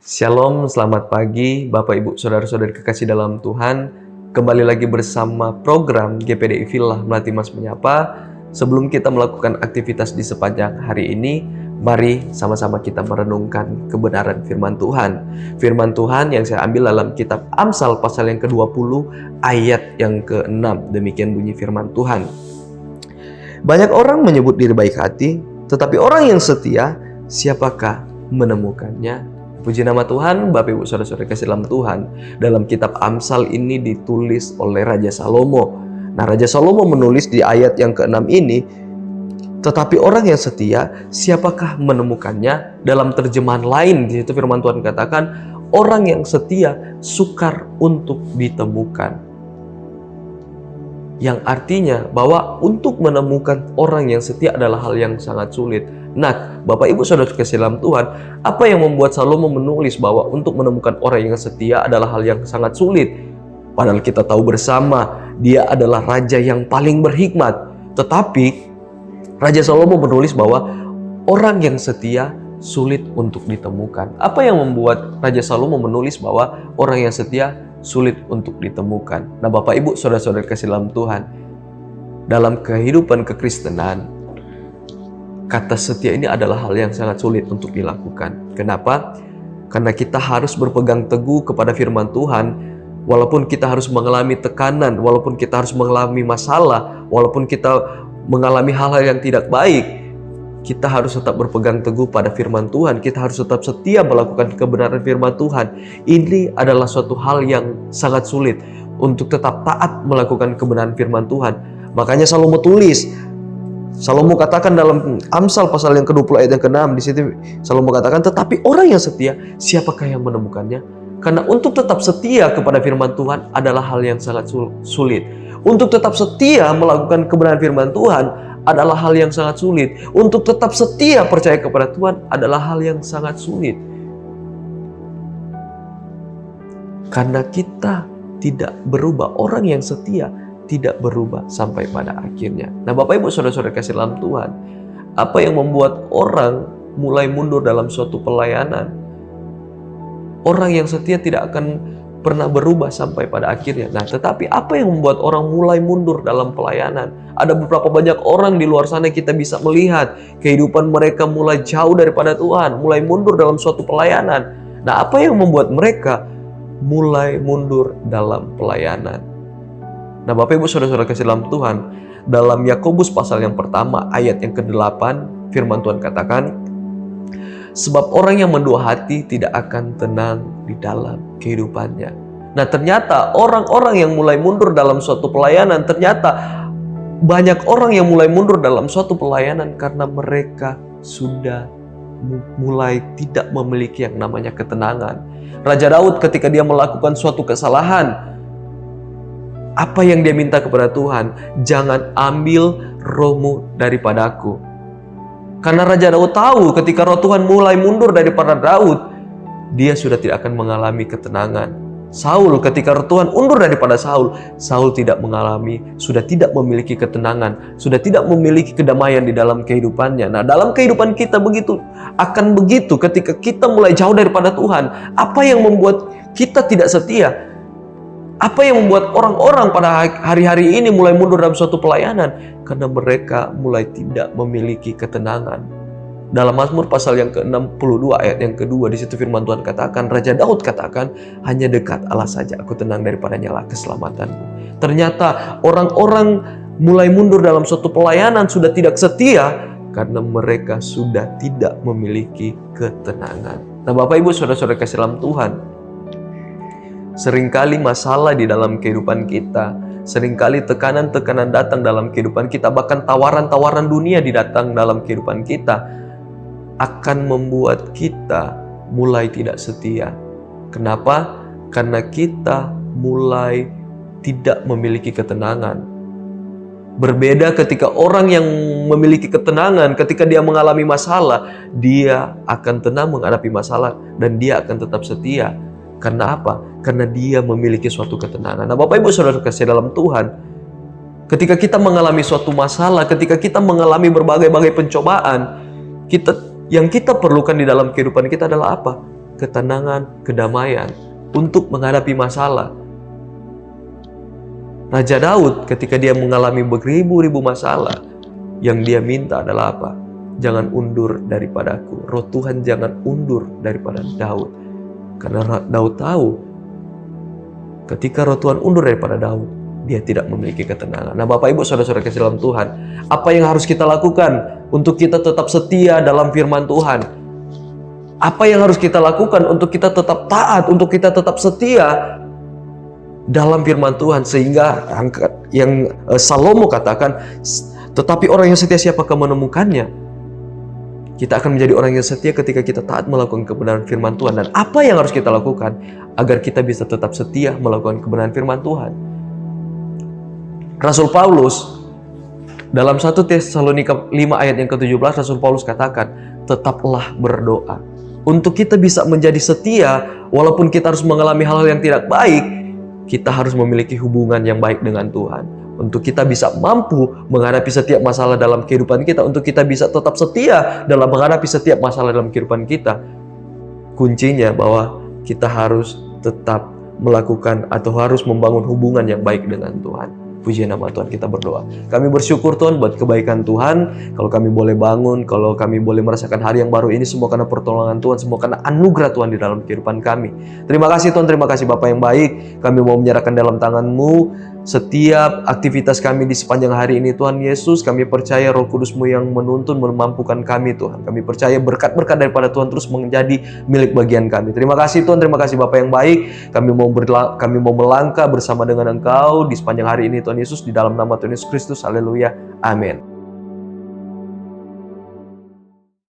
Shalom, selamat pagi Bapak Ibu Saudara-saudari kekasih dalam Tuhan. Kembali lagi bersama program GPDI Villa Melati Mas Menyapa. Sebelum kita melakukan aktivitas di sepanjang hari ini, mari sama-sama kita merenungkan kebenaran firman Tuhan. Firman Tuhan yang saya ambil dalam kitab Amsal pasal yang ke-20 ayat yang ke-6. Demikian bunyi firman Tuhan. Banyak orang menyebut diri baik hati, tetapi orang yang setia, siapakah menemukannya? Puji nama Tuhan, Bapak Ibu Saudara-saudara kasih dalam Tuhan. Dalam kitab Amsal ini ditulis oleh Raja Salomo. Nah, Raja Salomo menulis di ayat yang ke-6 ini, tetapi orang yang setia, siapakah menemukannya? Dalam terjemahan lain, di situ firman Tuhan katakan, orang yang setia sukar untuk ditemukan. Yang artinya bahwa untuk menemukan orang yang setia adalah hal yang sangat sulit. Nah, Bapak Ibu Saudara kasih dalam Tuhan, apa yang membuat Salomo menulis bahwa untuk menemukan orang yang setia adalah hal yang sangat sulit? Padahal kita tahu bersama, dia adalah raja yang paling berhikmat. Tetapi, Raja Salomo menulis bahwa orang yang setia sulit untuk ditemukan. Apa yang membuat Raja Salomo menulis bahwa orang yang setia sulit untuk ditemukan? Nah, Bapak Ibu Saudara-saudara kasih dalam Tuhan, dalam kehidupan kekristenan, kata setia ini adalah hal yang sangat sulit untuk dilakukan. Kenapa? Karena kita harus berpegang teguh kepada firman Tuhan, walaupun kita harus mengalami tekanan, walaupun kita harus mengalami masalah, walaupun kita mengalami hal-hal yang tidak baik, kita harus tetap berpegang teguh pada firman Tuhan. Kita harus tetap setia melakukan kebenaran firman Tuhan. Ini adalah suatu hal yang sangat sulit untuk tetap taat melakukan kebenaran firman Tuhan. Makanya Salomo tulis, Salomo katakan dalam Amsal pasal yang ke-20 ayat yang ke-6, di situ Salomo katakan, tetapi orang yang setia, siapakah yang menemukannya? Karena untuk tetap setia kepada firman Tuhan adalah hal yang sangat sulit. Untuk tetap setia melakukan kebenaran firman Tuhan adalah hal yang sangat sulit. Untuk tetap setia percaya kepada Tuhan adalah hal yang sangat sulit. Karena kita tidak berubah, orang yang setia tidak berubah sampai pada akhirnya. Nah, Bapak Ibu Saudara-saudara kasih dalam Tuhan, apa yang membuat orang mulai mundur dalam suatu pelayanan? Orang yang setia tidak akan pernah berubah sampai pada akhirnya. Nah, tetapi apa yang membuat orang mulai mundur dalam pelayanan? Ada beberapa banyak orang di luar sana kita bisa melihat kehidupan mereka mulai jauh daripada Tuhan, mulai mundur dalam suatu pelayanan. Nah, apa yang membuat mereka mulai mundur dalam pelayanan? Nah, Bapak Ibu Saudara-saudara kasih dalam Tuhan, dalam Yakobus pasal yang pertama ayat yang ke-8, firman Tuhan katakan, sebab orang yang mendua hati tidak akan tenang di dalam kehidupannya. Nah, ternyata orang-orang yang mulai mundur dalam suatu pelayanan, ternyata banyak orang yang mulai mundur dalam suatu pelayanan karena mereka sudah mulai tidak memiliki yang namanya ketenangan. Raja Daud ketika dia melakukan suatu kesalahan, apa yang dia minta kepada Tuhan? Jangan ambil rohmu daripadaku. Karena Raja Daud tahu ketika roh Tuhan mulai mundur daripada Daud, dia sudah tidak akan mengalami ketenangan. Saul ketika roh Tuhan undur daripada Saul, Saul tidak mengalami, sudah tidak memiliki ketenangan, sudah tidak memiliki kedamaian di dalam kehidupannya. Nah, dalam kehidupan kita akan begitu ketika kita mulai jauh daripada Tuhan. Apa yang membuat kita tidak setia? Apa yang membuat orang-orang pada hari-hari ini mulai mundur dalam suatu pelayanan? Karena mereka mulai tidak memiliki ketenangan. Dalam Mazmur pasal yang ke-62 ayat yang kedua, di situ firman Tuhan katakan, Raja Daud katakan, hanya dekat Allah saja aku tenang daripada nyala keselamatanku. Ternyata orang-orang mulai mundur dalam suatu pelayanan sudah tidak setia karena mereka sudah tidak memiliki ketenangan. Nah, Bapak Ibu Saudara-saudara kasih dalam Tuhan, seringkali masalah di dalam kehidupan kita, seringkali tekanan-tekanan datang dalam kehidupan kita, bahkan tawaran-tawaran dunia datang dalam kehidupan kita, akan membuat kita mulai tidak setia. Kenapa? Karena kita mulai tidak memiliki ketenangan. Berbeda ketika orang yang memiliki ketenangan, ketika dia mengalami masalah, dia akan tenang menghadapi masalah dan dia akan tetap setia. Karena apa? Karena dia memiliki suatu ketenangan. Nah, Bapak Ibu Saudara kasih dalam Tuhan, ketika kita mengalami suatu masalah, ketika kita mengalami berbagai-bagai pencobaan, yang kita perlukan di dalam kehidupan kita adalah apa? ketenangan, kedamaian untuk menghadapi masalah. Raja Daud ketika dia mengalami beribu-ribu masalah, yang dia minta adalah apa? Jangan undur daripadaku. Roh Tuhan jangan undur daripada Daud. Karena Daud tahu ketika roh Tuhan undur daripada Daud, dia tidak memiliki ketenangan. Nah, Bapak Ibu Saudara-saudara kasih dalam Tuhan, apa yang harus kita lakukan untuk kita tetap setia dalam firman Tuhan? Apa yang harus kita lakukan untuk kita tetap taat, untuk kita tetap setia dalam firman Tuhan? Sehingga yang Salomo katakan, tetapi orang yang setia siapakah menemukannya? Kita akan menjadi orang yang setia ketika kita taat melakukan kebenaran firman Tuhan. Dan apa yang harus kita lakukan agar kita bisa tetap setia melakukan kebenaran firman Tuhan? Rasul Paulus dalam 1 Tesalonika 5 ayat yang ke-17, Rasul Paulus katakan, tetaplah berdoa. Untuk kita bisa menjadi setia, walaupun kita harus mengalami hal-hal yang tidak baik, kita harus memiliki hubungan yang baik dengan Tuhan. Untuk kita bisa mampu menghadapi setiap masalah dalam kehidupan kita, untuk kita bisa tetap setia dalam menghadapi setiap masalah dalam kehidupan kita, kuncinya bahwa kita harus tetap melakukan atau harus membangun hubungan yang baik dengan Tuhan. Puji nama Tuhan, kita berdoa. Kami bersyukur Tuhan buat kebaikan Tuhan. Kalau kami boleh bangun, kalau kami boleh merasakan hari yang baru ini, semua karena pertolongan Tuhan, semua karena anugerah Tuhan di dalam kehidupan kami. Terima kasih Tuhan, terima kasih Bapa yang baik. Kami mau menyerahkan dalam tangan-Mu setiap aktivitas kami di sepanjang hari ini Tuhan Yesus. Kami percaya Roh Kudus-Mu yang menuntun, memampukan kami Tuhan. Kami percaya berkat-berkat daripada Tuhan terus menjadi milik bagian kami. Terima kasih Tuhan, terima kasih Bapa yang baik. Kami mau melangkah bersama dengan Engkau di sepanjang hari ini Tuhan Yesus, di dalam nama Tuhan Yesus Kristus. Haleluya. Amin.